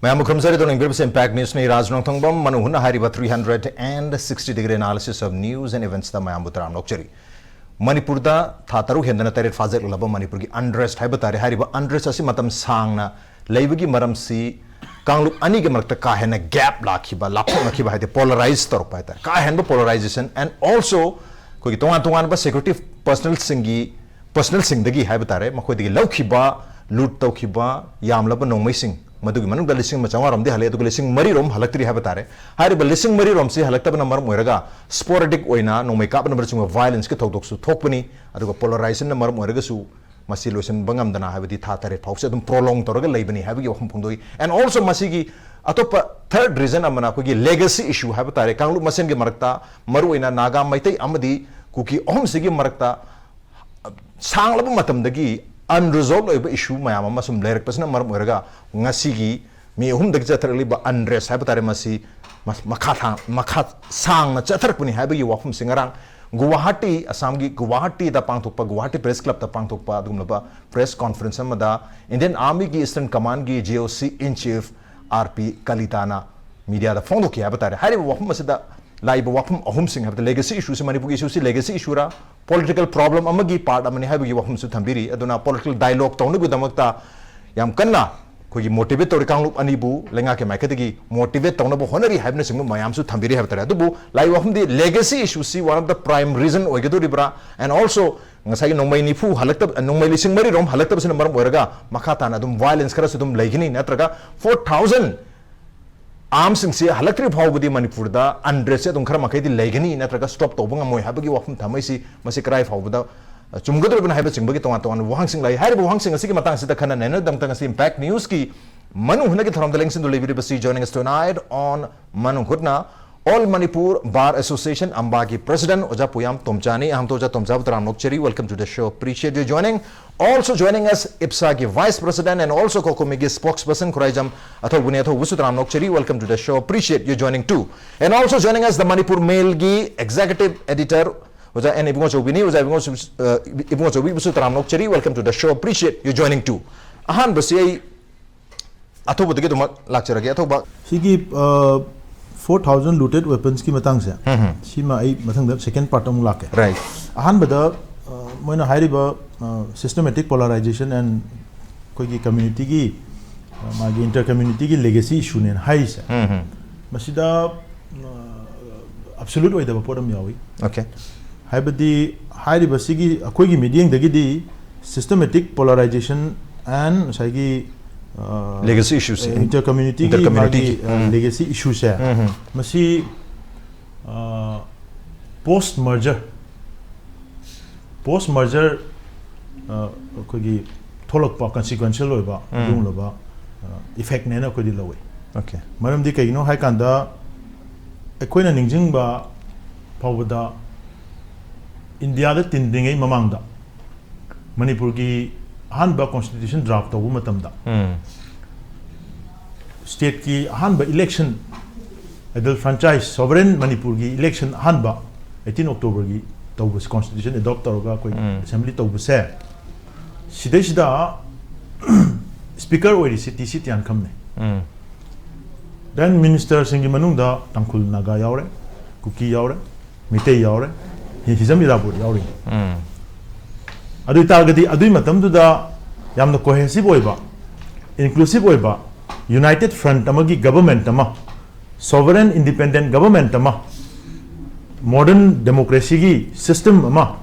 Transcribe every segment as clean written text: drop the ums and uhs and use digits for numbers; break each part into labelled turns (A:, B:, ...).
A: Mayam Krumsari to English Impact News ni Rajnong Thongbom Manuhuna Hariba 360-degree analysis of news and events da Mayam Butram Nokchari. Manipur da Thataru Hendana Tarit Fazet Laba Manipur ki unrest Haibatari Hariba unrest asi matam sangna Laibagi Maram si Kanglup ani ke marakta kahena gap lakhiba lapong lakhiba haite polarized torpa haita kahen polarization and also koi tongan ba security personal singdagi haibatare makoi digi laukhiba loot tawkhiba yamlaba nongmai sing madugi manung da lising machawaram de hale du lising mari rom halaktri habatare hariba lising mari rom si halakta na maram oiraga sporadic oina nongmai kap na barchunga violence ke thokdok su thokpani aduga polarization na maram oiraga su Masiluation bangam dana habiti thatare phause dum prolong toraga leibani habigi wahum phungdoi and also masigi atopa third reason amana ko gi legacy issue habatare kanglu masen gi marakta maru ina naga maitai amadi kuki om sigi marakta sanglaba matam dagi unresolved oiba issue mayam ama sum lerak pasna maram oraga ngasigi mi hum dagi chatarli ba unrest habatare masi makha sang na chatarpuni habigi wahum singarang Guwahati, Assamgi Guwahati da Pangthokpa Guwahati Press Club da Pangthokpa Dumlaba Press Conference amada Indian Army ki Eastern Command ki GOC in Chief RP Kalitana media da phone ki abatare hari wafum masida live wafum ahum sing have the legacy issues Manipur issues legacy issue ra political problem amagi part amani habi wafum su thambiri aduna political dialogue tawnu gudamakta yam kanna kogi motivate tori kanglup anibu lenga ke maikatigi motivate tawna bo honari habne singmu mayam su thambiri habtare adubu lai wahum di legacy issue si one of the prime reason oigedo ribra and also ngasai nongmai nifu halakta nongmai lising mari rom halakta sin maram oiraga makata na dum violence kara sudum laigini natraga 4000 arms sing si halaktri phawbudi manipur da undress dum khara makai di laigini natraga stop tobunga moi habagi wahum thamaisi masi krai phawbuda Chumgadru bin Hybrid Singbagi Tongan Wang Sing Lai Harry Wang Sing Siki Matang Sita Kana Nana Dangtang Impact News ki Manu Hunaki from the links in the Livy Basi joining us tonight on MANUNG HUTNA All Manipur Bar Association Ambagi President Ojapuyam Tomchani Amtoja Tomzav Nokcheri. Welcome to the show. Appreciate you joining. Also joining us Ipsagi Vice President and also Kokomigi spokesperson Kuraijam Athobuneto Wusutram Nokcheri. Welcome to the show. Appreciate you joining too. And also joining us the Manipur Mailgi Executive Editor and Welcome to the show. Appreciate you joining too. Ahan basi athoba dege tuma lecture age athoba
B: sigi 4000 looted weapons ki matang se sima ai mathang da second part am lake
A: right
B: ahan bada moina hairiba systematic polarization and koi gi community gi magi inter community gi legacy issue ne hai se masida absolute oida ba podam yawi
A: okay
B: Haibadi Hairiba Sigi Akogi meeting the Gidi systematic polarization and Sagi
A: legacy issues
B: intercommunity legacy issues Masi post merger Kogi Tolokpa consequential loba loba effect nena kodi lowe
A: okay
B: Maram di kay no haikanda Akoina ningjing ba Pawada India the tinding mamangda Manipur ki hanba constitution draft tawu matamda state ki hanba election adult franchise sovereign Manipur ki election hanba 18 October ki tawu constitution adopt taroga koi assembly tawu se sida speaker oi city an kamne then minister singi manungda tangkul naga yaure kuki yaure mitei yaure Hizam Irabur Yauri. Adu targeti adu matam da yamna cohesive oiba, inclusive oiba, united front amagi government ama, sovereign independent government ama, modern democracy gi system ama,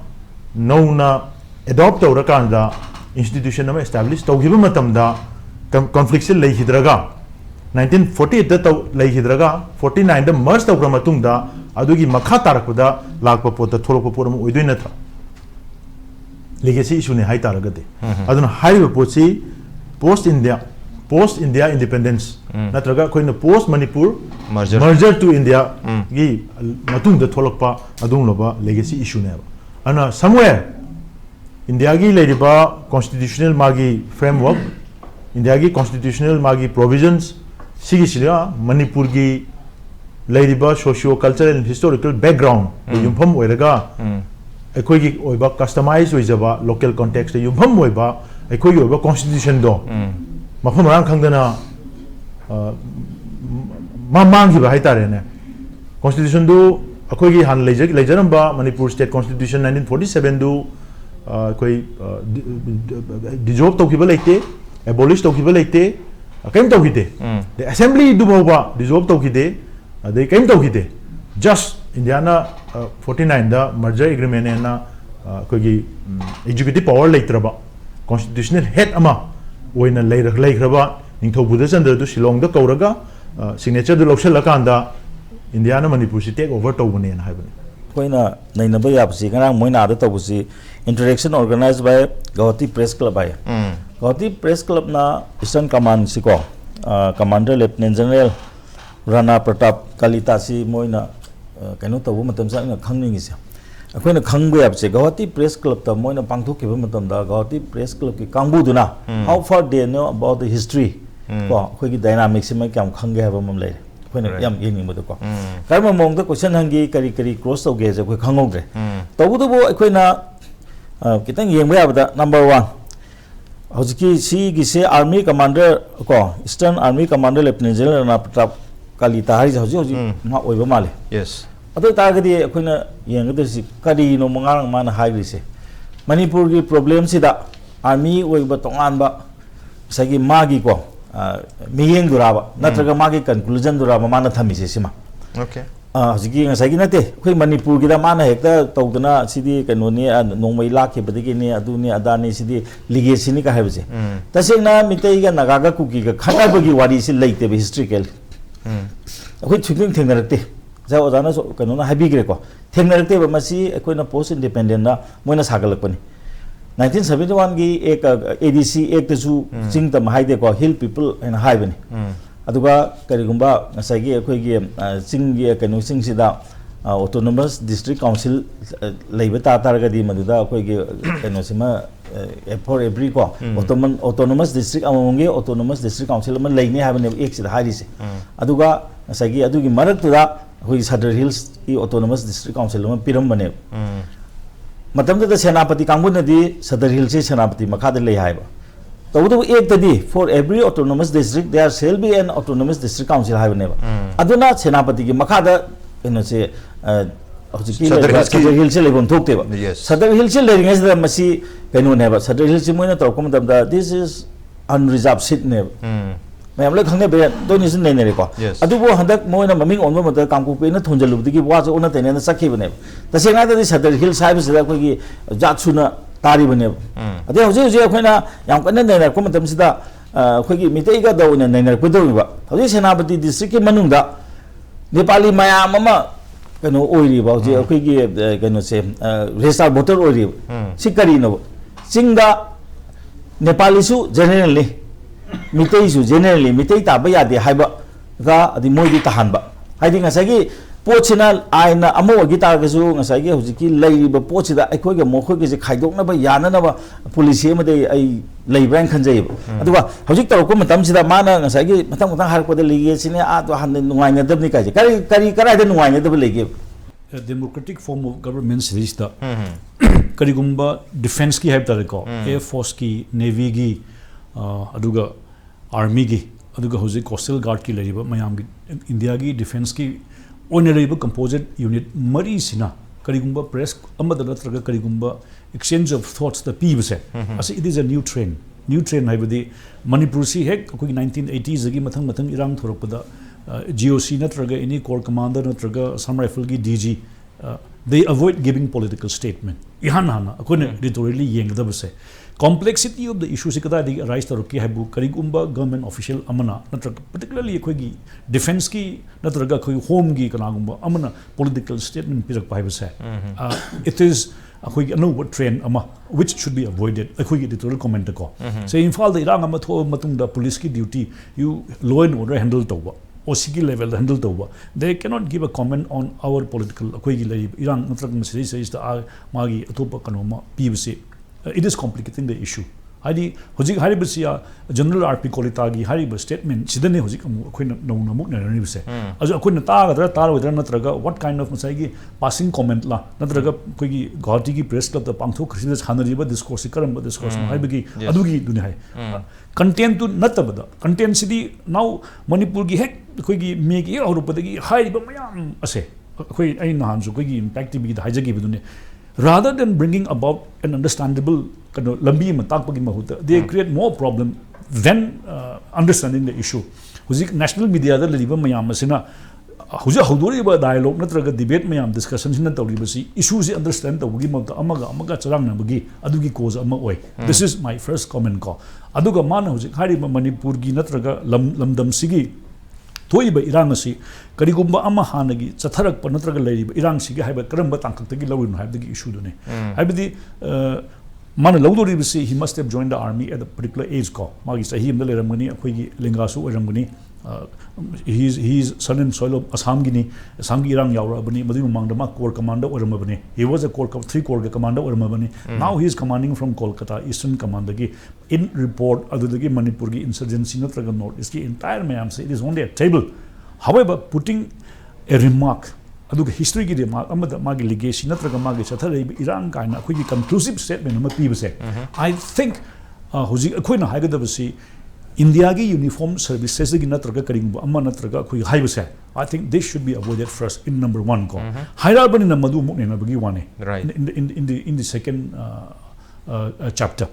B: no na adopt aura kanda institution ama establish tawhiba matam da conflict se lei hidraga 1948 da lei hidraga 49 da merge tawra matung da adugi makha tarakda lakpa pot thorok poram oidoi na tha legacy issue ne hai taragade aduna hai potsi post India independence natraga koina post Manipur merger to India gi matung da tholokpa adung loba legacy issue ne ana somewhere India gi leiba constitutional magi framework India gi constitutional magi provisions sigi sira Manipur gi Ladiba socio-cultural and historical background yumpham oiraga ekoi oiba customized oijaba local context yumpham oiba ekoi oiba constitution do mafam rang khangdana मांगी है तारेने constitution do अखोई की हान लेजरंबा Manipur state constitution 1947 do कोई dissolve तौखिबा लेते abolish तौखिबा लेते कहीं तौखिते the assembly do बहुबा dissolve तौखिते they कहीं तौखिते just Indiana 49 दा merger agreement है ना कोई की executive power लेतरबा constitutional head अमा वो इन्हें ले रखबा निंथौ बुद्ध चंद्र दो शिलोंग दा कौरगा signature दो लौशल लकांदा Indiana Manipur si take over tawbane na haibane
C: koina nainaba yapsi kana moina ada tawbusi interaction organized by Gauhati Press Club by Gauhati Press Club na Eastern Command si ko Commander Lieutenant General Rana Pratap Kalita si moina kaino tawu matam sa na khangning isi akoina khangbu yapse Gauhati Press Club ta moina pangthok kiba matam da Gauhati Press Club ki kangbu duna how far they know about the history ko khoi ki dynamics mai kyam khange haba mam lai yam yeni mo ko karma mong da question hangi kari kari cross to ge je ko khangogre tawu do bo akoina kitang yeng ba da number 1 hojiki si gi se army commander ko Eastern Army Commander Lieutenant General na Pratap Kalita hari hoji ma oiba male
A: yes
C: ado ta ga di akoina yeng da si kari no mangang man hairi se Manipur gi problem si da army oiba tongan ba sagi magi ko miyeng duraba natraga magi conclusion duraba mana thamisi sima
A: okay
C: hojiki ngasai gi nate khoi Manipur gi da mana hekta tawdana sidi kanoni nongmai lakhe badigi ni adu ni adani sidi legacy ni ka haibse tasengna mitei ga naga ga kuki ga khana bagi wari si leite be historical khoi thikling thengnarakte ja ojana so kanona habigre ko thengnarakte ba masi khoina post independent na moina sagalakpani 1971 की एक ADC एक तसु चिंग तम हाइदे को हिल people and हाइबनी अदुगा करिगुंबा नसागी अखोई की चिंग की कनु चिंग सिदा ऑटोनोमस डिस्ट्रिक्ट काउंसिल लेबे तारगदी मदुदा अखोई की कनु सिमा फॉर एवरी को ऑटोनोमस डिस्ट्रिक्ट अमंगे ऑटोनोमस डिस्ट्रिक्ट काउंसिल में लेने हाइबने एक सिदा हाइरिसे अदुगा नसागी अदुगी मरक्तुदा अखोई सदर हिल्स की ऑटोनोमस डिस्ट्रिक्ट काउंसिल में पिरम बने मतलब द सेनापति कांगुनदी सदर हिल से सेनापति मखाद ले हाइबा तबुदु एक तदी for every autonomous district there shall be an autonomous district council हाइबनेबा अदुना सेनापति की मखाद एनो से हजिकी सदर हिल से लेबम थोकतेबा सदर हिल से लेरिंग एस द मसी केनो नेबा सदर हिल से मोइना तोको मतलब the this is unreserve seat नेबा मैं हमले खंगे बे तो निस नै नै को अदुबो हंदक मोइना ममिंग ओनबो मत कांकु पेना थोंजलुबदि की वाज ओना तेने सखि बने तसेना दि सदर हिल साइब से कोई की जातसुना तारी बने अदे होजे होजे अखोइना याम कन नै नै को मतम सिदा अखोइ की मितै गा दौना नै नै को दौबा होजे सेनापति डिस्ट्रिक्ट के मनुंगदा नेपाली मयाम अमा कनो ओइरि बा होजे अखोइ की कनो से रेजिस्टर वोटर ओइरि सिकरी नो सिंगा नेपाली सु जनरली मितई सु जनरली मितई ताब यादे हाइबा गा अदि मोइदि तहानबा हाइदि ngसागी पोचिना आइना अमो गी तारगसु ngसागी हुजिकी लैरिबा पोचिदा अखोइगे मोखोइगे जे खाइदोकनबा याननबा पुलिस एमदे आई लैब्रान खनजैब अदुगा हुजिक तरको मतमसिदा माना ngसागी मतम मतम हारकोदे लिगेसिने आ तो हान नुवाइना दबनि काजे करी कराइदे नुवाइना दब लेगे
D: democratic form of government series da karigumba defense ki haib tareko air force ki navy gi aduga army gi aduga hoji coastal guard ki lariba mayam gi india gi defense ki onerable composite unit mari sina karigumba press amada natraga karigumba exchange of thoughts the pibse as it is a new train haibadi manipur si hek ko 1980s gi mathang mathang irang thorakpada GOC natraga any corps commander natraga some rifle gi DG they avoid giving political statement ihan hana akone editorially yengdabse complexity of the issue se kada digi arise taruki habu karigumba government official amana natraga particularly ekoi gi defense ki natraga khoi home gi kanagumba amana political statement pirak paibase it is akoi gi no trend ama which should be avoided akoi gi editorial comment ko say infal da irang ama tho matung da police ki duty you law and order handle tawba OCG level handle tawba they cannot give a comment on our political akoi gi lai irang natraga masri is the magi atopa kanoma pibse it is complicating the issue ꯍꯥꯏꯗꯤ ꯍꯧꯖꯤꯛ ꯍꯥꯏꯔꯤꯕꯁꯤ general R P ꯀꯣꯂꯤꯇꯥꯒꯤ ꯍꯥꯏꯔꯤꯕ statement ꯁꯤꯗꯅꯦ ꯍꯧꯖꯤꯛ ꯑꯃꯨꯛ ꯑꯩꯈꯣꯏꯅ ꯅꯧꯅ ꯑꯃꯨꯛ ꯅꯩꯅꯔꯤꯕꯁꯦ ꯑꯗꯨ ꯑꯩꯈꯣꯏꯅ ꯇꯥꯒꯗ꯭ꯔꯥ ꯇꯥꯔꯣꯏꯗ꯭ꯔꯥ ꯅꯠꯇ꯭ꯔꯒ ꯋꯥꯠ ꯀꯥꯏꯟ ꯑꯣꯐ ꯉꯁꯥꯏꯒꯤ ꯄꯥꯁꯤꯡ ꯀꯣꯃꯦꯟꯠꯂ ꯅꯠꯇ꯭ꯔꯒ ꯑꯩꯈꯣꯏꯒꯤ ꯒꯨꯋꯥꯍꯥꯇꯤꯒꯤ ꯄ꯭ꯔꯦꯁ ꯀ꯭ꯂꯕꯇ ꯄꯥꯡꯊꯣꯛꯈ꯭ꯔꯤꯁꯤꯗ ꯁꯥꯟꯅꯔꯤꯕ ꯗꯤꯁꯀꯣꯔꯁꯁꯤ ꯀꯔꯝꯕ ꯗꯤꯁꯀꯣꯔꯁꯅോ ꯍꯥꯏꯕꯒꯤ ꯑꯗꯨꯒꯤꯗꯨꯅꯤ ꯍꯥꯏ ꯀꯟꯇꯦꯟꯇꯨ ꯅꯠꯇꯕꯗ ꯀꯟꯇꯦꯟꯁꯤꯗꯤ ꯅꯥꯎ ꯃꯅꯤꯄꯨꯔꯒꯤ ꯍꯦꯛ ꯑꯩꯈꯣꯏꯒꯤ ꯃꯦꯒꯤ ꯍꯦꯛ ꯍꯧꯔꯛꯄꯗꯒꯤ ꯍꯥꯏꯔꯤꯕ ꯃꯌꯥꯝ ꯑꯁꯦ ꯑꯩꯈꯣꯏ ꯑꯩ ꯅꯍꯥꯟꯁꯨ ꯑꯩꯈꯣꯏꯒꯤ impact ꯇꯤꯚꯤꯒꯤꯗ ꯍꯥꯏꯖꯈꯤꯕꯗꯨꯅꯤ rather than bringing about an understandable lambi ama takpagi mahuta they create more problem than understanding the issue huzik national media da liba mayam asina huzik hodoriba dialogue natraga debate mayam discussion sina tawribasi issue si understand tawgi mawta amaga charang nabagi adugi cause ama oi this is my first comment ko aduga mana huzik hariba manipur gi natraga lamdam sigi thoiba irang asi karigumba ama hanagi chatharak natraga leiba irang sigi haiba karamba tangkaktagi lawin haibdagi issue dune haibdi mana lawdoribasi he must have joined the army at a particular age ko magi sahi amda leramani akhoi lengasu oramani he is son and soil of Assam gini Assam gi irang yaurabani madu mangda ma corps commander oramabani he was a corps 3 corps commander oramabani now he is commanding from Kolkata eastern command gi in report adudagi Manipur gi insurgency natraga north is ki entire mayam say it is only a table however putting a remark aduga history gi remark amada magi legacy natraga magi chathare irang kaina akhoi gi conclusive statement ama pibase I think hoji akhoi na haigadabasi India ki uniform services gi natraga karingba amma natraga akhoi haibase I think this should be avoided first in number 1 ko hairabani na madu muk ne na bagi wane
A: right
D: in the second chapter